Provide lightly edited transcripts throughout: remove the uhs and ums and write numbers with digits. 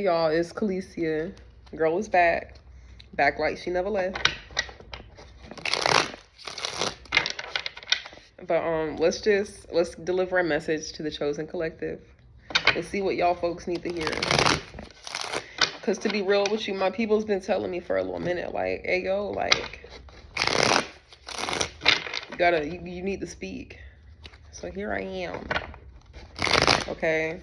Y'all, it's Khaleesi. Girl is back. Back like she never left. But let's deliver a message to the chosen collective. Let's see what y'all folks need to hear. Cause to be real with you, my people's been telling me for a little minute, like, hey yo, like you need to speak. So here I am. Okay.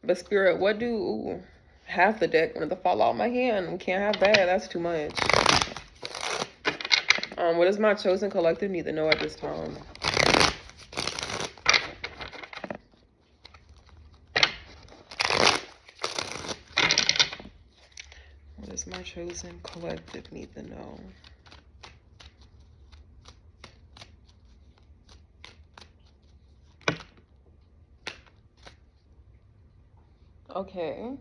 But Spirit, what do half the deck wanted to fall out my hand? We can't have that. That's too much. What does my chosen collective need to know at this time? What does my chosen collective need to know? Okay.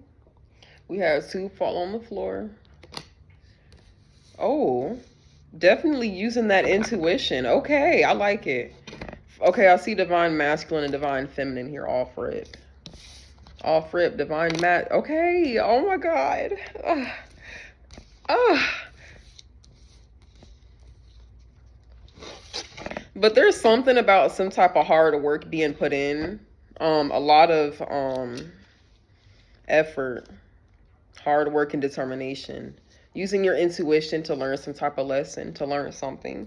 We have 2 fall on the floor. Oh, definitely using that intuition. Okay, I like it. Okay, I see divine masculine and divine feminine here. All for it. All for it. Divine mat. Okay. Oh my God. But there's something about some type of hard work being put in. A lot of effort, hard work, and determination. Using your intuition to learn some type of lesson, to learn something.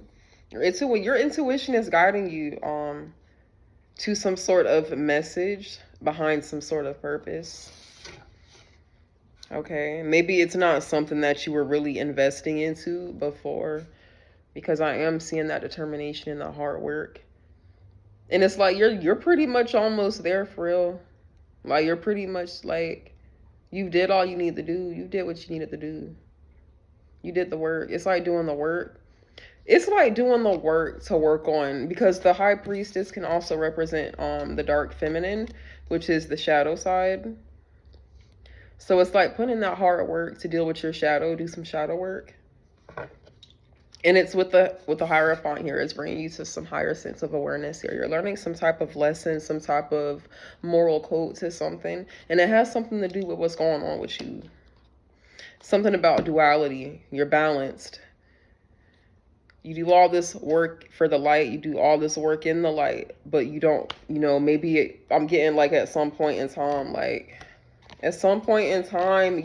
Your intuition is guiding you to some sort of message behind some sort of purpose. Okay, maybe it's not something that you were really investing into before, because I am seeing that determination and that hard work. And it's like you're pretty much almost there for real. Like you're pretty much like you did all you need to do. You did what you needed to do. You did the work. It's like doing the work. It's like doing the work to work on, because the high priestess can also represent the dark feminine, which is the shadow side. So it's like putting in that hard work to deal with your shadow, do some shadow work. And it's with the Hierophant here, it's bringing you to some higher sense of awareness here. You're learning some type of lesson, some type of moral code to something. And it has something to do with what's going on with you. Something about duality. You're balanced. You do all this work for the light. You do all this work in the light. But you don't, I'm getting like at some point in time,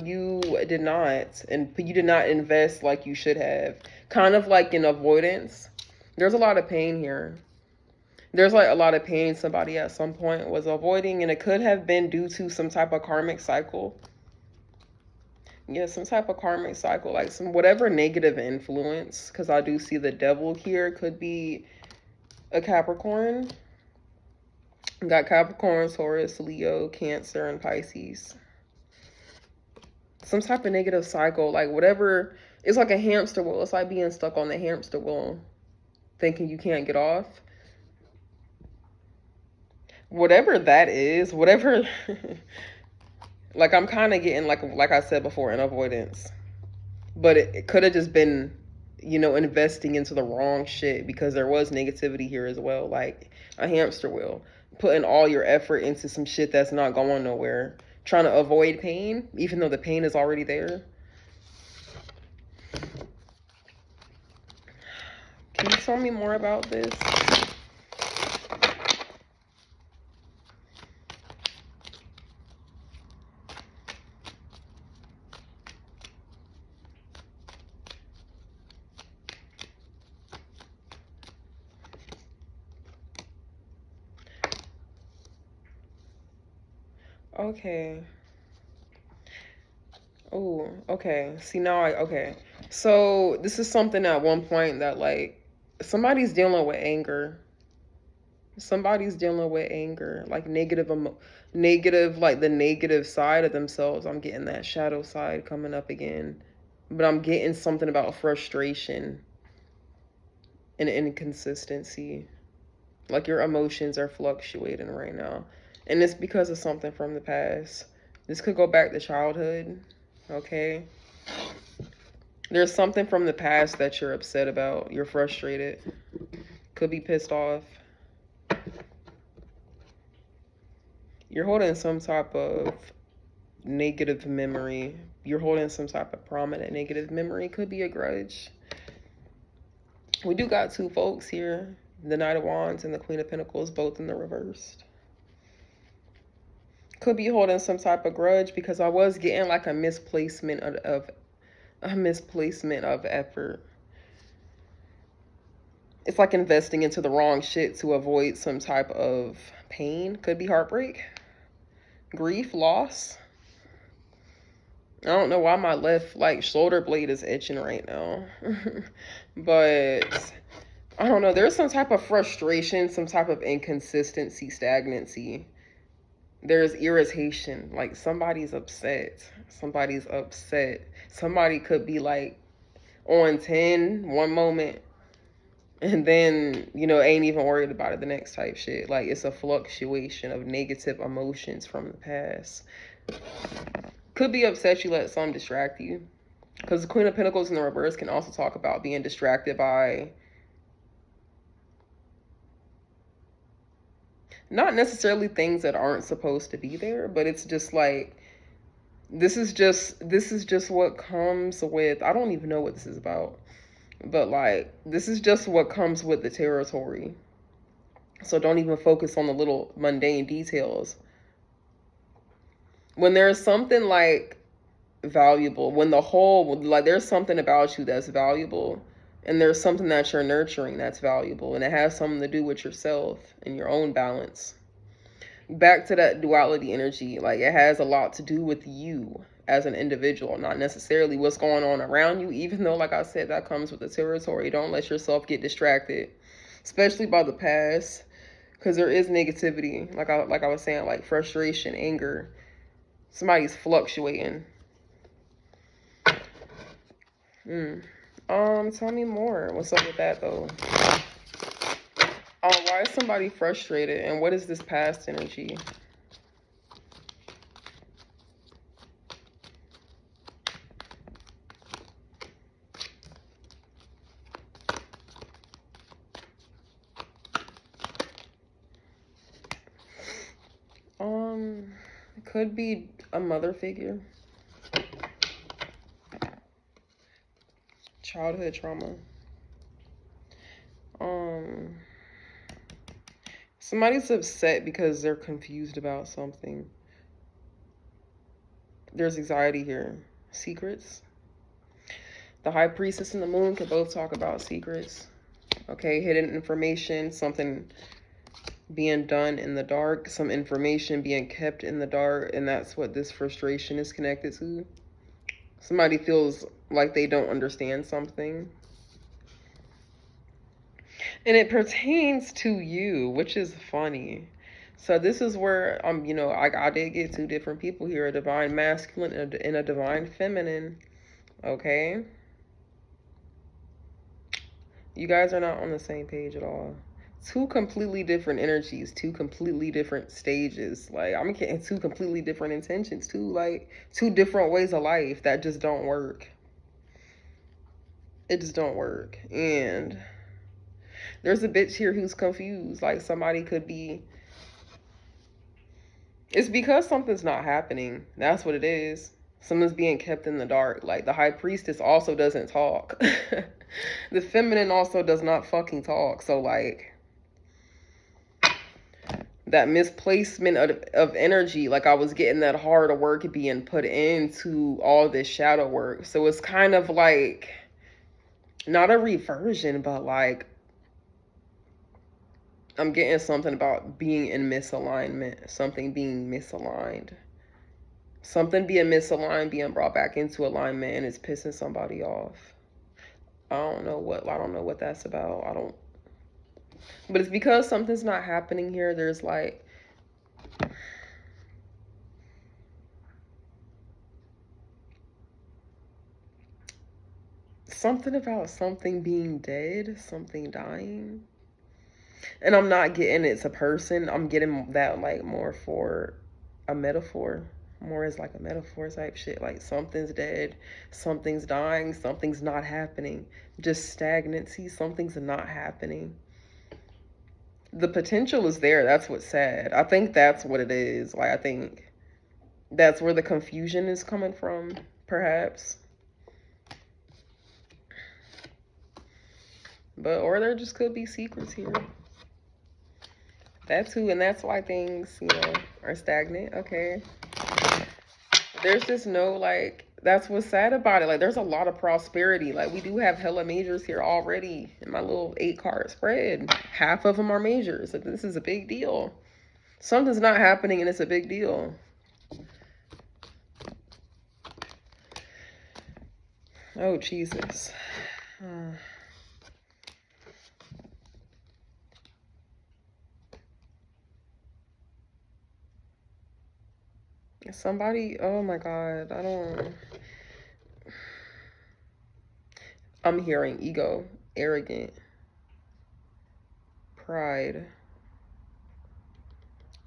you did not, and you did not invest like you should have. Kind of like in avoidance. There's a lot of pain here. There's like a lot of pain somebody at some point was avoiding, and it could have been due to some type of karmic cycle. Yeah, some type of karmic cycle, like some whatever negative influence, because I do see the devil here could be a Capricorn. Got Capricorn, Taurus, Leo, Cancer, and Pisces. Some type of negative cycle, like whatever. It's like a hamster wheel. It's like being stuck on the hamster wheel, thinking you can't get off. Whatever that is, whatever. Like I'm kind of getting like I said before, an avoidance. But it could have just been, investing into the wrong shit, because there was negativity here as well. Like a hamster wheel, putting all your effort into some shit that's not going nowhere. Trying to avoid pain, even though the pain is already there. Can you tell me more about this? Okay. Oh, okay. See, now okay. So this is something at one point that like somebody's dealing with anger. Somebody's dealing with anger, like negative, like the negative side of themselves. I'm getting that shadow side coming up again, but I'm getting something about frustration and inconsistency. Like your emotions are fluctuating right now, and it's because of something from the past. This could go back to childhood. Okay, there's something from the past that you're upset about. You're frustrated. Could be pissed off. You're holding some type of negative memory. You're holding some type of prominent negative memory. Could be a grudge. We do got two folks here. The Knight of Wands and the Queen of Pentacles, both in the reversed. Could be holding some type of grudge, because I was getting like a misplacement of effort. It's like investing into the wrong shit to avoid some type of pain. Could be heartbreak, grief, loss. I don't know why my left like shoulder blade is itching right now. But I don't know. There's some type of frustration, some type of inconsistency, stagnancy. There's irritation. Like somebody's upset. Somebody's upset. Somebody could be like on 10 one moment, and then, you know, ain't even worried about it the next type shit. Like it's a fluctuation of negative emotions from the past. Could be upset you let some distract you. Because the Queen of Pentacles in the reverse can also talk about being distracted by not necessarily things that aren't supposed to be there, but it's just like, this is just what comes with, I don't even know what this is about, but like, this is just what comes with the territory. So don't even focus on the little mundane details. When there's something like valuable, when the whole, like there's something about you that's valuable, and there's something that you're nurturing that's valuable, and it has something to do with yourself and your own balance. Back to that duality energy, like it has a lot to do with you as an individual, not necessarily what's going on around you, even though, like I said, that comes with the territory. Don't let yourself get distracted, especially by the past, because there is negativity, like I was saying, like frustration, anger. Somebody's fluctuating. Tell me more. What's up with that though? Why is somebody frustrated, and what is this past energy? It could be a mother figure. Childhood trauma. Somebody's upset because they're confused about something. There's anxiety here. Secrets. The High Priestess and the Moon can both talk about secrets. Okay, hidden information, something being done in the dark, some information being kept in the dark, and that's what this frustration is connected to. Somebody feels like they don't understand something. And it pertains to you, which is funny. So this is where, you know, I did get two different people here, a divine masculine and a divine feminine, okay? You guys are not on the same page at all. Two completely different energies, two completely different stages. Like, I'm getting two completely different intentions, too. Like, two different ways of life that just don't work. It just don't work. And there's a bitch here who's confused. Like, somebody could be... It's because something's not happening. That's what it is. Something's being kept in the dark. Like, the High Priestess also doesn't talk. The feminine also does not fucking talk. So, like, that misplacement of energy, like I was getting that hard work being put into all this shadow work. So it's kind of like, not a reversion, but like, I'm getting something about being in misalignment, something being misaligned. Something being misaligned, being brought back into alignment, and it's pissing somebody off. I don't know what that's about. But it's because something's not happening here. There's like, something about something being dead, something dying. And I'm not getting it's a person. I'm getting that like more for a metaphor. More as like a metaphor type shit. Like something's dead, something's dying, something's not happening. Just stagnancy, something's not happening. The potential is there. That's what's sad. I think that's what it is. Like, I think That's where the confusion is coming from, perhaps. But, or there just could be secrets here. That too, and that's why things, you know, are stagnant. Okay. There's just no, like, that's what's sad about it. Like, there's a lot of prosperity. Like, we do have hella majors here already in my little 8-card spread. Half of them are majors. So this is a big deal. Something's not happening and it's a big deal. Oh, Jesus. Somebody, oh my God, I'm hearing ego, arrogant, pride.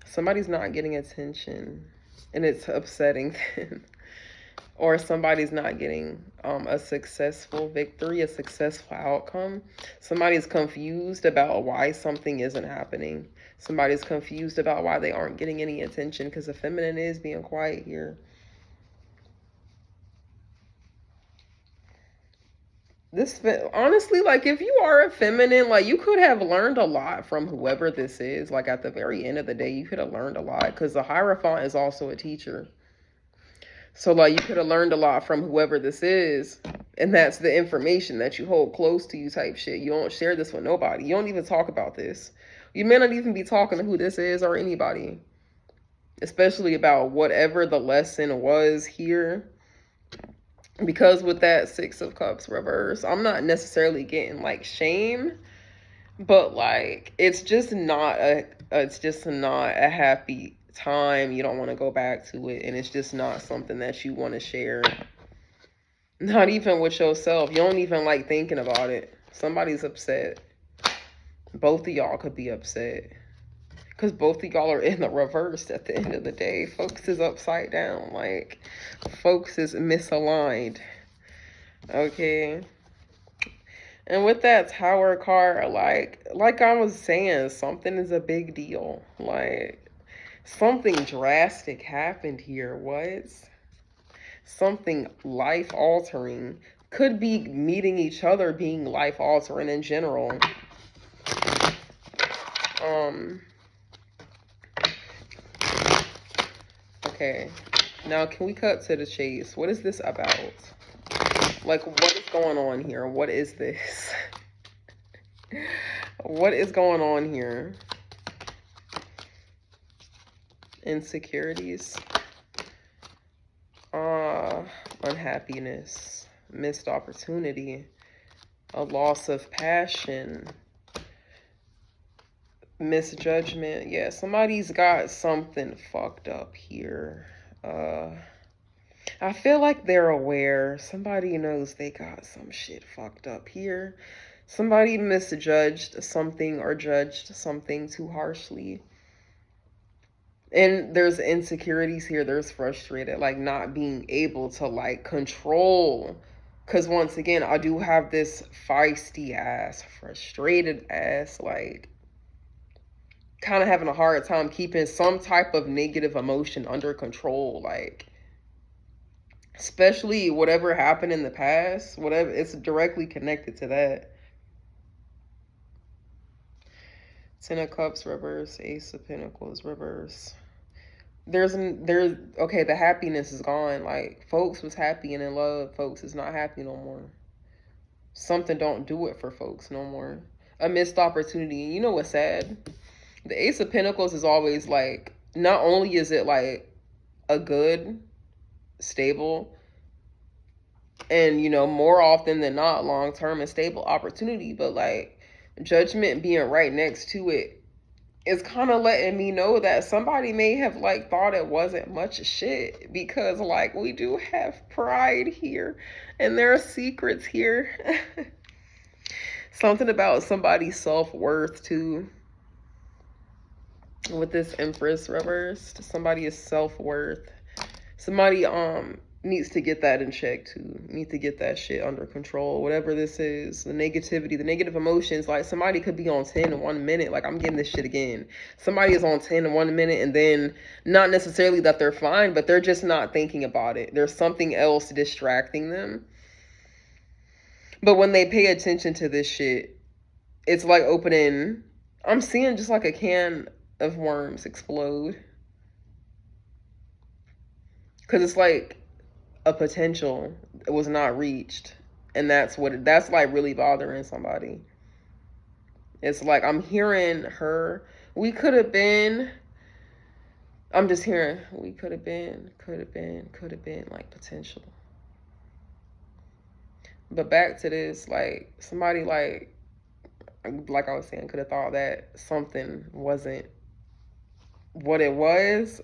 Somebody's not getting attention and it's upsetting them. Or somebody's not getting a successful victory, a successful outcome. Somebody's confused about why something isn't happening. Somebody's confused about why they aren't getting any attention because the feminine is being quiet here. This, honestly, like, if you are a feminine, like, you could have learned a lot from whoever this is. Like, at the very end of the day, you could have learned a lot because the Hierophant is also a teacher. So, like, you could have learned a lot from whoever this is. And that's the information that you hold close to you type shit. You don't share this with nobody. You don't even talk about this. You may not even be talking to who this is or anybody. Especially about whatever the lesson was here. Because with that 6 of Cups reverse, I'm not necessarily getting, like, shame. But, like, it's just not a happy time. You don't want to go back to it, and it's just not something that you want to share. Not even with yourself. You don't even like thinking about it. Somebody's upset. Both of y'all could be upset because both of y'all are in the reverse at the end of the day. Folks is upside down. Like, folks is misaligned. Okay. And with that Tower card, like I was saying, something is a big deal. Like, something drastic happened here. What? Something life-altering. Could be meeting each other being life-altering in general. Okay. Now, can we cut to the chase? What is this about? Like, what is going on here? What is this? What is going on here? Insecurities. Unhappiness. Missed opportunity. A loss of passion. Misjudgment. Yeah, somebody's got something fucked up here. I feel like they're aware. Somebody knows they got some shit fucked up here. Somebody misjudged something or judged something too harshly. And there's insecurities here. There's frustrated, like, not being able to, like, control. Because once again, I do have this feisty ass, frustrated ass, like, kind of having a hard time keeping some type of negative emotion under control. Like, especially whatever happened in the past, whatever, it's directly connected to that. 10 of Cups reverse, Ace of Pentacles reverse. Okay, the happiness is gone. Like, folks was happy and in love. Folks is not happy no more. Something don't do it for folks no more. A missed opportunity. You know what's sad? The Ace of Pentacles is always, like, not only is it, like, a good, stable, and, you know, more often than not, long-term and stable opportunity, but, like, Judgment being right next to it is kind of letting me know that somebody may have, like, thought it wasn't much shit, because, like, we do have pride here and there are secrets here. Something about somebody's self-worth too with this Empress reversed. Somebody's self-worth. Somebody needs to get that in check too. Need to get that shit under control. Whatever this is, the negativity, the negative emotions. Like somebody could be on 10 in 1 minute. Like I'm getting this shit again. Somebody is on 10 in 1 minute, and then not necessarily that they're fine, but they're just not thinking about it. There's something else distracting them. But when they pay attention to this shit, it's like opening. I'm seeing just like a can of worms explode. Because it's like a potential was not reached, and that's like really bothering somebody. It's like I'm hearing her, we could have been, I'm just hearing we could have been like potential. But back to this, like somebody like I was saying, could have thought that something wasn't what it was.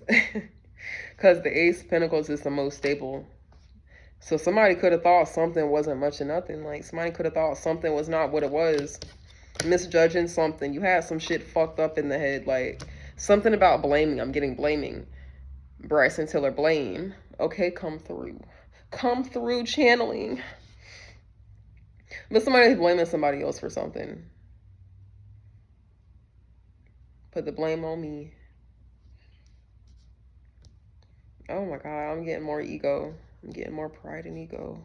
Because the Ace of Pentacles is the most stable. So somebody could have thought something wasn't much of nothing. Like somebody could have thought something was not what it was. Misjudging something. You had some shit fucked up in the head. Like something about blaming. I'm getting blaming. Bryson Tiller, blame. Okay, come through. Come through channeling. But somebody's blaming somebody else for something. Put the blame on me. Oh my God, I'm getting more ego. I'm getting more pride and ego.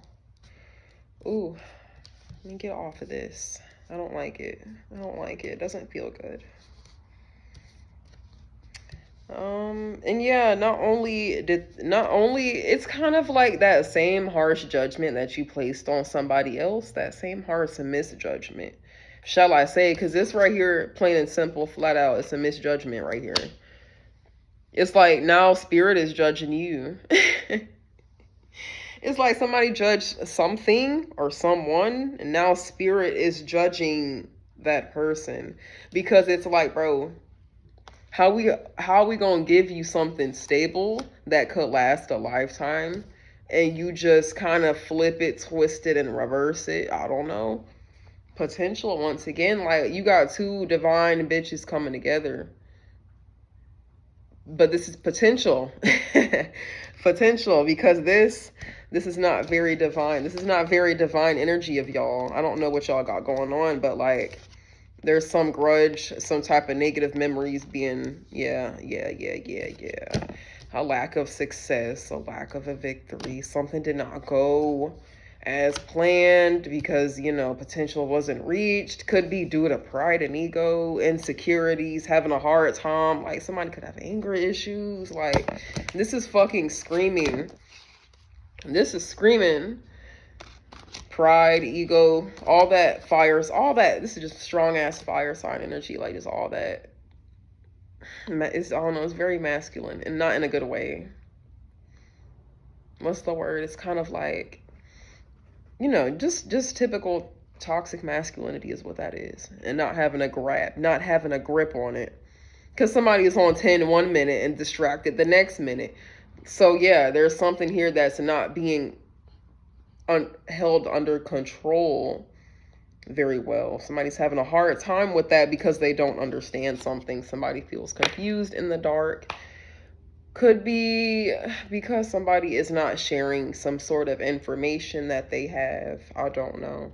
Ooh, let me get off of this. I don't like it. I don't like it. It doesn't feel good. And yeah, not only it's kind of like that same harsh judgment that you placed on somebody else, that same harsh misjudgment, shall I say, because this right here, plain and simple, flat out, it's a misjudgment right here. It's like now spirit is judging you. It's like somebody judged something or someone, and now spirit is judging that person. Because it's like, bro, how we gonna give you something stable that could last a lifetime, and you just kind of flip it, twist it, and reverse it? I don't know. Potential once again, like you got two divine bitches coming together. But this is potential. Potential, because this is not very divine. This is not very divine energy of y'all. I don't know what y'all got going on, but like there's some grudge, some type of negative memories being, yeah. A lack of success, a lack of a victory. Something did not go as planned because, you know, potential wasn't reached. Could be due to pride and ego, insecurities, having a hard time. Like somebody could have anger issues. Like this is fucking screaming. This is screaming pride, ego, all that fires, all that. This is just strong ass fire sign energy. Like just all that. It's, I don't know, it's very masculine and not in a good way. What's the word? It's kind of like, you know, just typical toxic masculinity is what that is. And not having a grip on it. Because somebody is on 10 1 minute and distracted the next minute. So yeah, there's something here that's not being held under control very well. Somebody's having a hard time with that because they don't understand something. Somebody feels confused in the dark. Could be because somebody is not sharing some sort of information that they have. I don't know.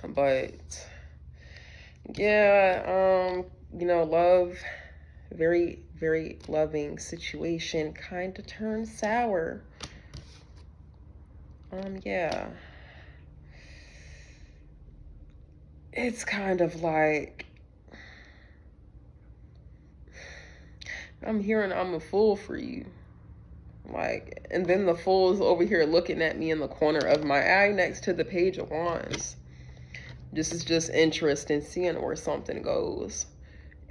But yeah, you know, love, very, very loving situation kind of turned sour. Yeah. It's kind of like I'm hearing I'm a fool for you. Like, and then the fool is over here looking at me in the corner of my eye next to the Page of Wands. This is just interest in seeing where something goes.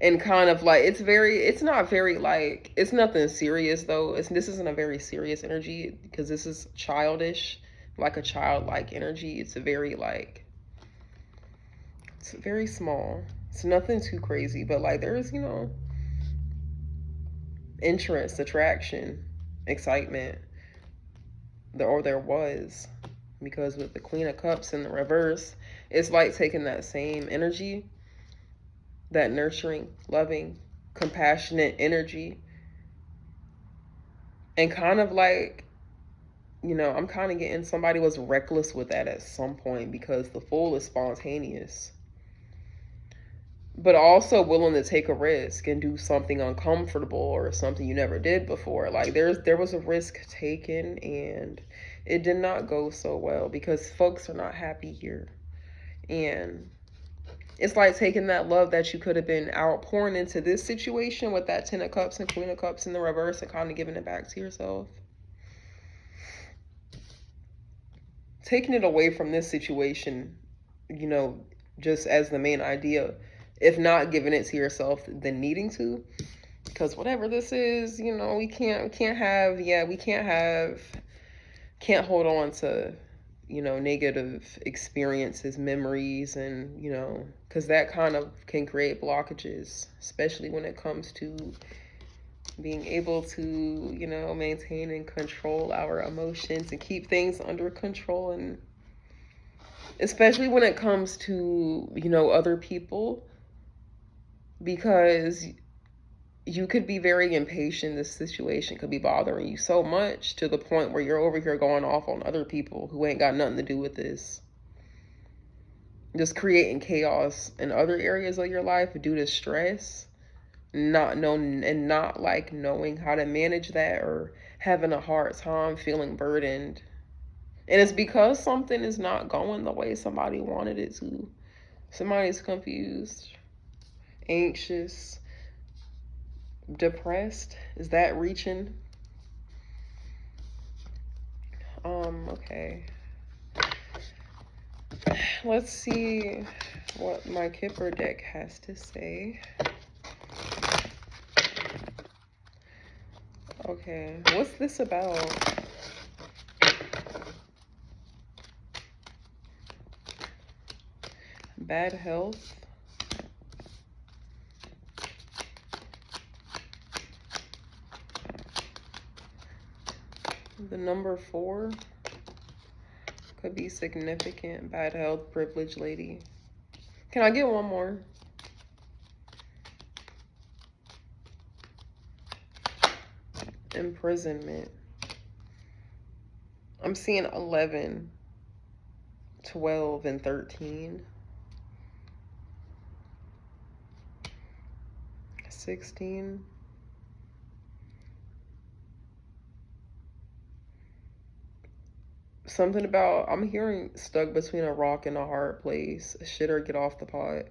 And kind of like, it's not very like, it's nothing serious though. This isn't a very serious energy because this is childish, like a childlike energy. It's a very like, it's very small. It's nothing too crazy, but like there's, you know, interest, attraction, excitement, there was, because with the Queen of Cups in the reverse, it's like taking that same energy, that nurturing, loving, compassionate energy, and kind of like you know, I'm kind of getting somebody was reckless with that at some point, because the Fool is spontaneous, but also willing to take a risk and do something uncomfortable or something you never did before. Like there was a risk taken, and it did not go so well because folks are not happy here. And it's like taking that love that you could have been outpouring into this situation with that 10 of Cups and Queen of Cups in the reverse, and kind of giving it back to yourself. Taking it away from this situation, you know, just as the main idea, if not giving it to yourself, then needing to. Because whatever this is, you know, can't hold on to, you know, negative experiences, memories, and, you know, because that kind of can create blockages, especially when it comes to being able to, you know, maintain and control our emotions and keep things under control. And especially when it comes to, you know, other people, because you could be very impatient. This situation could be bothering you so much to the point where you're over here going off on other people who ain't got nothing to do with this, just creating chaos in other areas of your life due to stress, not knowing, and not like knowing how to manage that, or having a hard time feeling burdened. And it's because something is not going the way somebody wanted it to. Somebody's confused, anxious, depressed. Is that reaching? Okay. Let's see what my Kipper deck has to say. Okay, what's this about? Bad health. The number 4 could be significant. Bad health, privileged lady. Can I get one more? Imprisonment. I'm seeing 11, 12, and 13. 16. Something about, I'm hearing stuck between a rock and a hard place. Shit or get off the pot.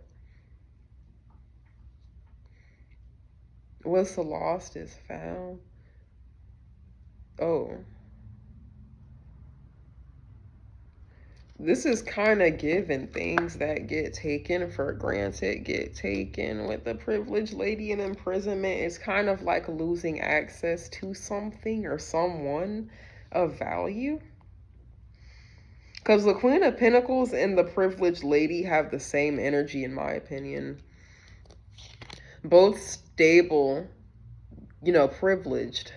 What's the lost is found. Oh. This is kind of given. Things that get taken for granted get taken. With the privileged lady in imprisonment, it's kind of like losing access to something or someone of value. Because the Queen of Pentacles and the privileged lady have the same energy, in my opinion. Both stable, you know, privileged.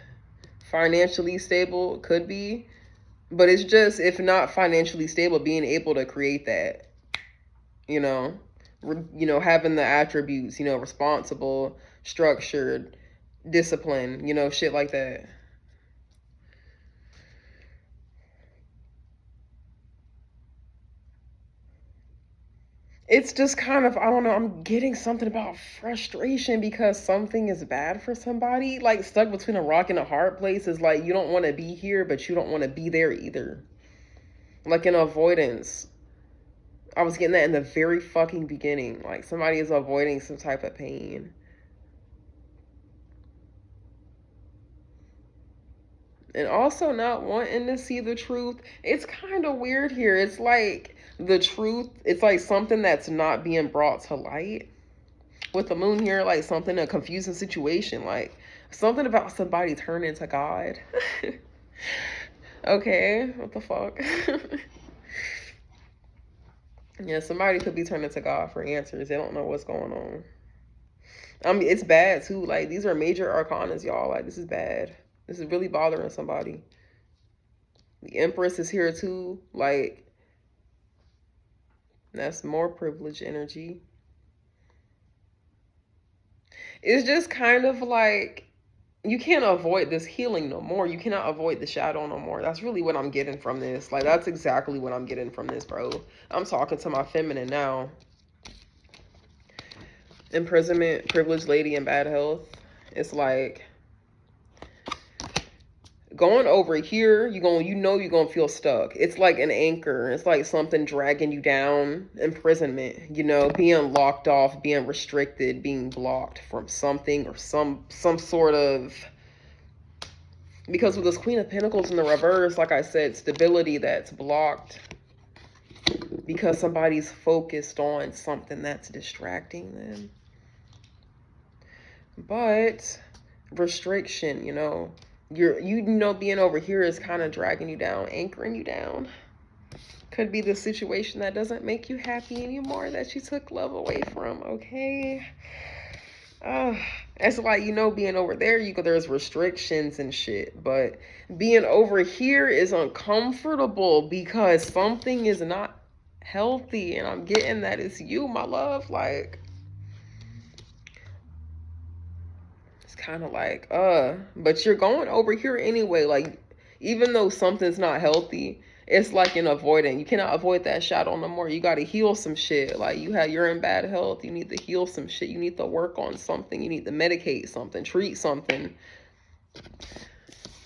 Financially stable, could be. But it's just, if not financially stable, being able to create that, you know, having the attributes, you know, responsible, structured, disciplined, you know, shit like that. It's just kind of, I don't know, I'm getting something about frustration because something is bad for somebody. Like stuck between a rock and a hard place is like, you don't want to be here, but you don't want to be there either. Like an avoidance. I was getting that in the very fucking beginning. Like somebody is avoiding some type of pain. And also not wanting to see the truth. It's kind of weird here. It's like the truth, it's like something that's not being brought to light. With the moon here, like something, a confusing situation, like something about somebody turning to God. Okay, what the fuck? Yeah, somebody could be turning to God for answers. They don't know what's going on. I mean, it's bad too. Like these are major arcanas, y'all. Like this is bad. This is really bothering somebody. The Empress is here too. Like that's more privileged energy. It's just kind of like you can't avoid this healing no more. You cannot avoid the shadow no more. That's really what I'm getting from this. Like, that's exactly what I'm getting from this, bro. I'm talking to my feminine now. Imprisonment, privileged lady, in bad health. It's like going over here, you're gonna feel stuck. It's like an anchor. It's like something dragging you down. Imprisonment, being locked off, being restricted, being blocked from something or some sort of, because with this Queen of Pentacles in the reverse, like I said, stability that's blocked because somebody's focused on something that's distracting them. But restriction, being over here is kind of dragging you down, anchoring you down. Could be the situation that doesn't make you happy anymore, that you took love away from, okay? It's like, being over there, there's restrictions and shit, but being over here is uncomfortable because something is not healthy, and I'm getting that it's you, my love. Like, it's kind of like, but you're going over here anyway. Like, even though something's not healthy, it's like an avoiding. You cannot avoid that shadow no more. You got to heal some shit. Like, you're in bad health. You need to heal some shit. You need to work on something. You need to medicate something, treat something.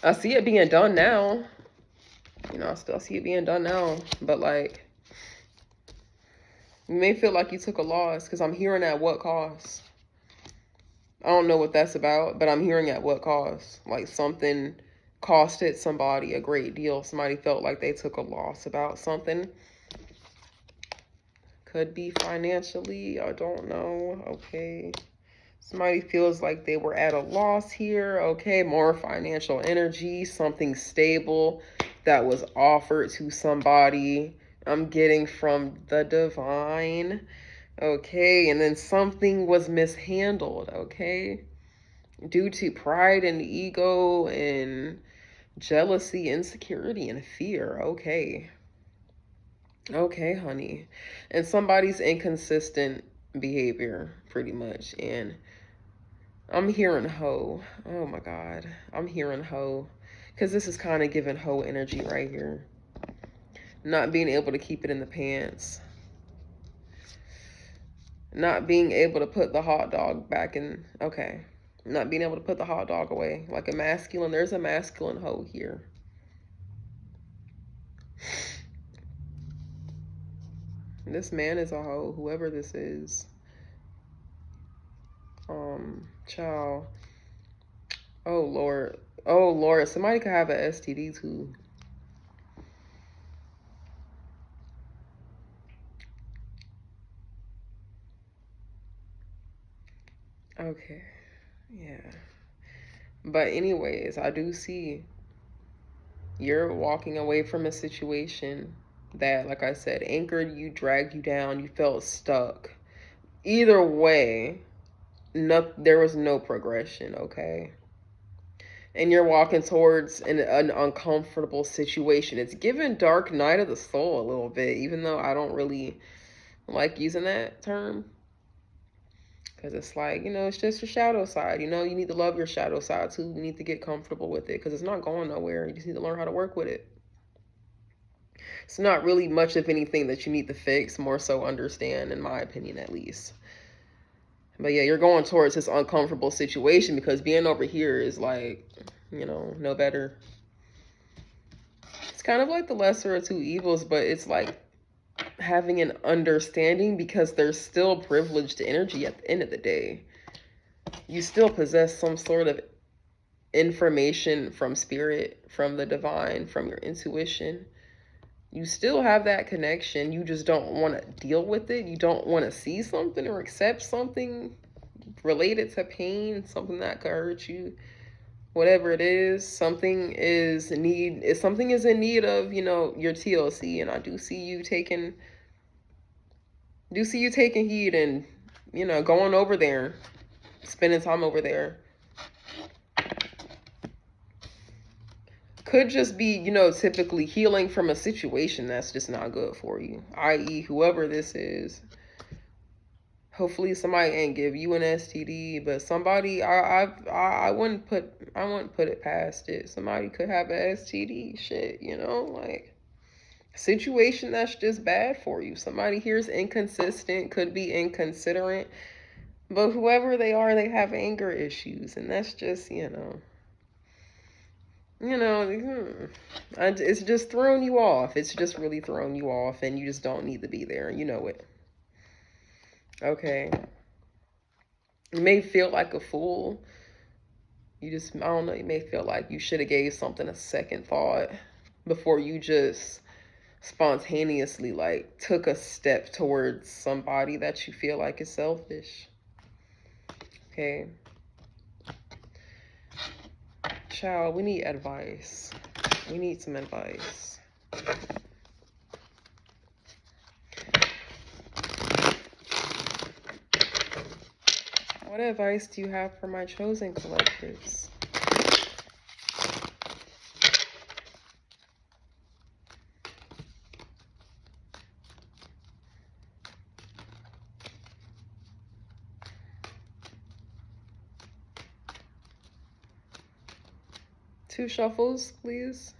I see it being done now. I still see it being done now. But, like, you may feel like you took a loss because I'm hearing at what cost. I don't know what that's about, but I'm hearing at what cost. Like, something costed somebody a great deal. Somebody felt like they took a loss about something. Could be financially, I don't know. Okay. Somebody feels like they were at a loss here. Okay, more financial energy, something stable that was offered to somebody. I'm getting from the divine. Okay, and then something was mishandled, okay? Due to pride and ego and jealousy, insecurity, and fear. Okay. Okay, honey. And somebody's inconsistent behavior, pretty much. And I'm hearing hoe. Oh my God. I'm hearing hoe. Because this is kind of giving hoe energy right here. Not being able to keep it in the pants. Not being able to put the hot dog back in. Okay. Not being able to put the hot dog away. Like a masculine. There's a masculine hoe here. This man is a hoe. Whoever this is. Child. Oh, Lord. Oh, Lord. Somebody could have an STD too. Okay. Yeah. But anyways, I do see you're walking away from a situation that, like I said, anchored you, dragged you down, you felt stuck. Either way, there was no progression, okay? And you're walking towards an uncomfortable situation. It's given dark night of the soul a little bit, even though I don't really like using that term. Because it's like, it's just your shadow side. You need to love your shadow side too. You need to get comfortable with it because it's not going nowhere. You just need to learn how to work with it. It's not really much of anything that you need to fix, more so understand, in my opinion, at least. But yeah, you're going towards this uncomfortable situation because being over here is like, no better. It's kind of like the lesser of two evils, but it's like having an understanding because there's still privileged energy at the end of the day. You still possess some sort of information from spirit, from the divine, from your intuition. You still have that connection. You just don't want to deal with it. You don't want to see something or accept something related to pain, something that could hurt you. Whatever it is, something is in need of, your TLC. And I do see you taking heed and, going over there, spending time over there. Could just be, typically healing from a situation that's just not good for you, i.e. whoever this is. Hopefully somebody ain't give you an STD, but somebody, I wouldn't put it past it. Somebody could have an STD, shit, you know, like situation that's just bad for you. Somebody here's inconsistent, could be inconsiderate, but whoever they are, they have anger issues, and that's just, it's just thrown you off. It's just really thrown you off, and you just don't need to be there. You know it. Okay. You may feel like a fool. I don't know, you may feel like you should have gave something a second thought before you just spontaneously like took a step towards somebody that you feel like is selfish. Okay. Child, we need advice. We need some advice. What advice do you have for my chosen collectives? Two shuffles, please.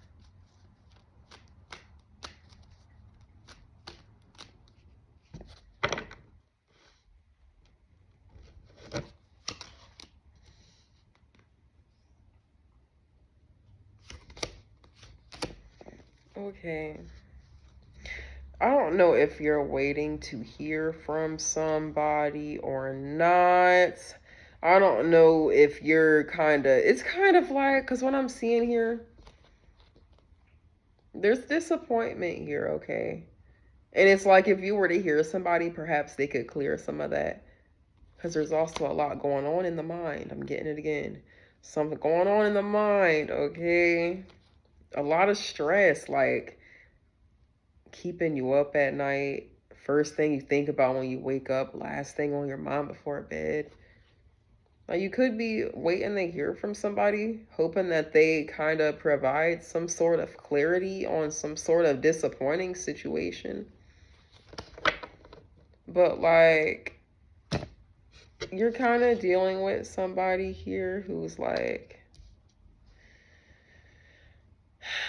Okay. I don't know if you're waiting to hear from somebody or not. I don't know if you're it's kind of like, because what I'm seeing here, there's disappointment here, okay? And it's like if you were to hear somebody, perhaps they could clear some of that. Because there's also a lot going on in the mind. I'm getting it again. Something going on in the mind, okay? A lot of stress, like keeping you up at night. First thing you think about when you wake up, last thing on your mind before bed. Now, you could be waiting to hear from somebody, hoping that they kind of provide some sort of clarity on some sort of disappointing situation. But, like, you're kind of dealing with somebody here who's like,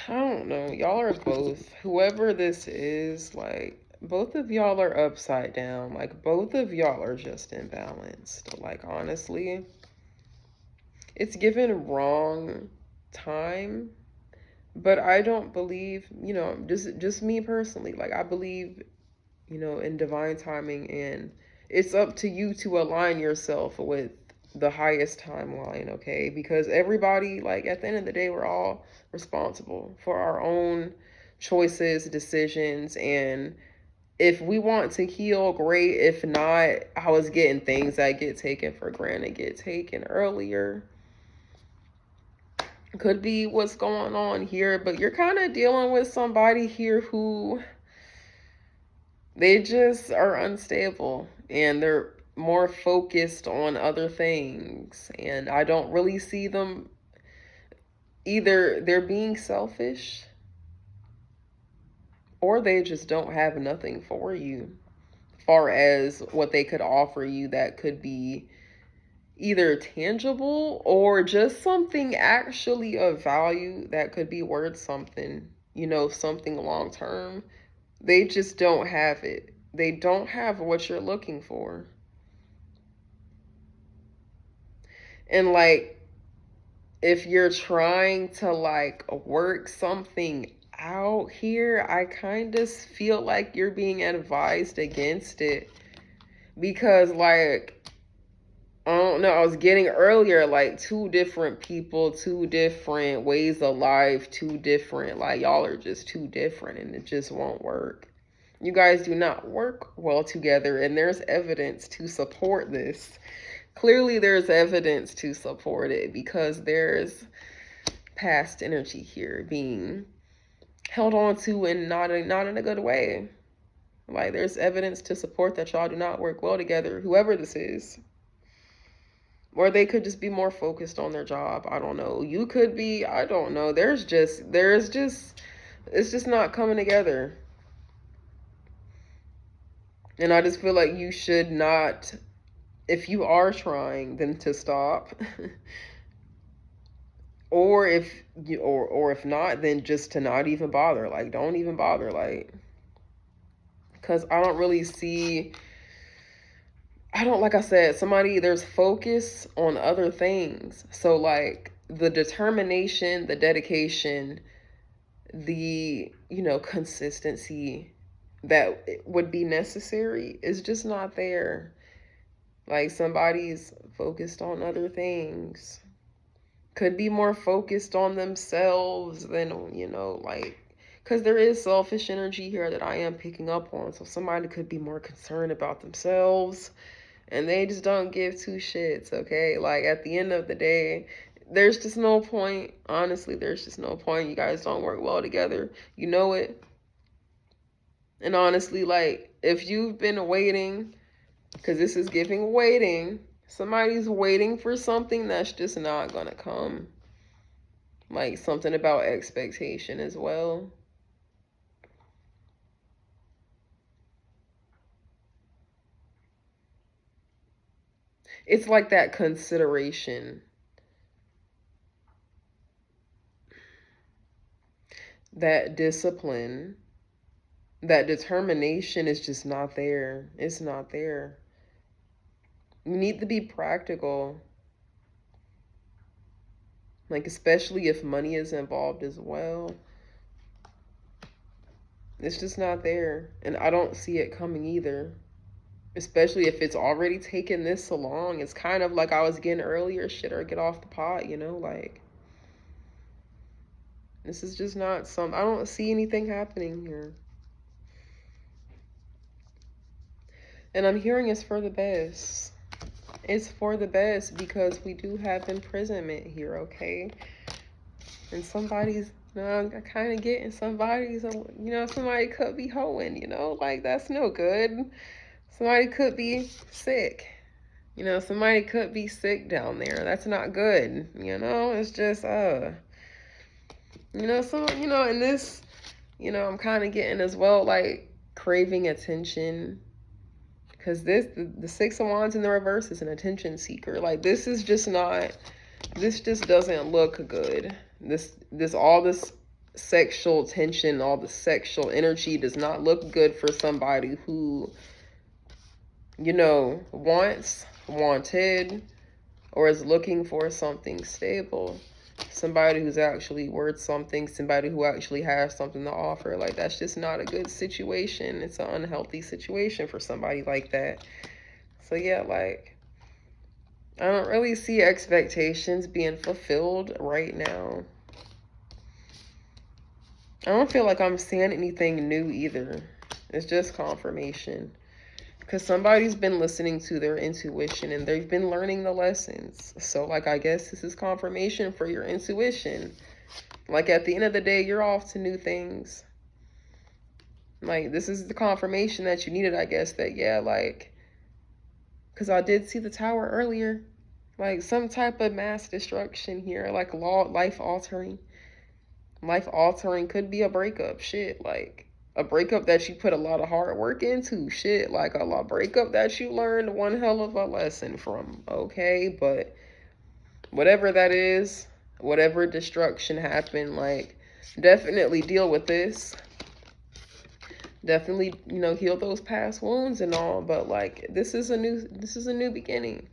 I don't know, y'all are both, whoever this is, like, both of y'all are upside down. Like, both of y'all are just imbalanced. Like, honestly, it's given wrong time, but I don't believe, just me personally, like, I believe, in divine timing, and it's up to you to align yourself with the highest timeline, okay? Because everybody, like, at the end of the day, we're all responsible for our own choices, decisions, and if we want to heal, great. If not, I was getting things that get taken for granted, get taken earlier. Could be what's going on here, but you're kind of dealing with somebody here who they just are unstable and they're more focused on other things. And I don't really see them, either they're being selfish or they just don't have nothing for you, far as what they could offer you that could be either tangible or just something actually of value that could be worth something, something long term. They just don't have it. They don't have what you're looking for. And like, if you're trying to like work something out here, I kind of feel like you're being advised against it. Because like, I don't know, I was getting earlier, like, two different people, two different ways of life, two different, like, y'all are just too different and it just won't work. You guys do not work well together, and there's evidence to support this. Clearly, there's evidence to support it because there's past energy here being held on to and not in a good way. Like, there's evidence to support that y'all do not work well together, whoever this is. Or they could just be more focused on their job. I don't know. You could be, I don't know. It's just not coming together. And I just feel like you should not, if you are trying, then to stop. Or if you, or if not, then just to not even bother. Like, don't even bother. Like, because I don't really see, I don't, like I said, somebody, there's focus on other things. So, like, the determination, the dedication, the, consistency that would be necessary is just not there. Like, somebody's focused on other things. Could be more focused on themselves than, like, because there is selfish energy here that I am picking up on. So somebody could be more concerned about themselves and they just don't give two shits, okay? Like, at the end of the day, there's just no point. Honestly, there's just no point. You guys don't work well together. You know it. And honestly, like, if you've been waiting, because this is giving waiting, somebody's waiting for something that's just not gonna come. Like, something about expectation as well. It's like that consideration, that discipline, that determination is just not there. It's not there. You need to be practical. Like, especially if money is involved as well. It's just not there. And I don't see it coming either. Especially if it's already taken this so long. It's kind of like I was getting earlier, shit, or get off the pot, like, this is just not I don't see anything happening here. And I'm hearing it's for the best. It's for the best because we do have imprisonment here, okay? And somebody's, kind of getting somebody's, somebody could be hoeing, like, that's no good. Somebody could be sick. Somebody could be sick down there. That's not good. It's just, and this, I'm kind of getting as well, like, craving attention. Because the Six of Wands in the reverse is an attention seeker. Like, this is just not, this just doesn't look good. All this sexual tension, all the sexual energy does not look good for somebody who, wanted, or is looking for something stable. Somebody who's actually worth something, somebody who actually has something to offer. Like, that's just not a good situation. It's an unhealthy situation for somebody like that. So yeah, like, I don't really see expectations being fulfilled right now. I don't feel like I'm seeing anything new either. It's just confirmation. Because somebody's been listening to their intuition and they've been learning the lessons. So, like, I guess this is confirmation for your intuition. Like, at the end of the day, you're off to new things. Like, this is the confirmation that you needed, I guess, that, yeah, like, because I did see the tower earlier. Like, some type of mass destruction here, like, life altering. Life altering could be a breakup. Shit, like, a breakup that you put a lot of hard work into. Shit, like a breakup that you learned one hell of a lesson from. Okay, but whatever that is, whatever destruction happened, like, definitely deal with this. Definitely, heal those past wounds and all. But, like, this is a new beginning.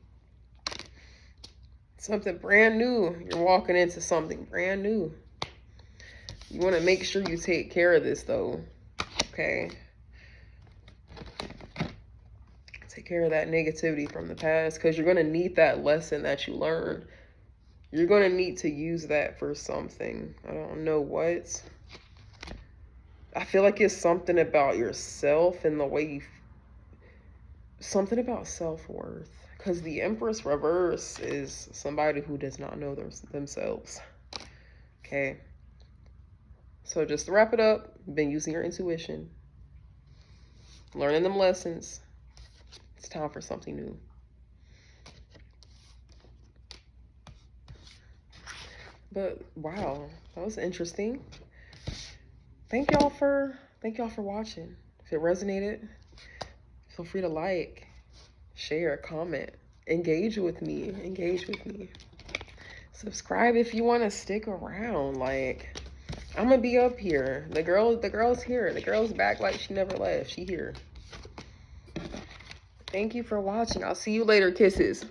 Something brand new. You're walking into something brand new. You want to make sure you take care of this, though. Okay. Take care of that negativity from the past, because you're going to need that lesson that you learned. You're going to need to use that for something. I don't know what. I feel like it's something about yourself and the way you... Something about self-worth. Because the Empress reverse is somebody who does not know themselves. Okay. So just to wrap it up, been using your intuition. Learning them lessons. It's time for something new. But wow, that was interesting. Thank y'all for watching. If it resonated, Feel free to like, share, comment, engage with me. Engage with me. Subscribe if you want to stick around. Like, I'm gonna be up here. The girl's here. The girl's back like she never left. She here. Thank you for watching. I'll see you later. Kisses.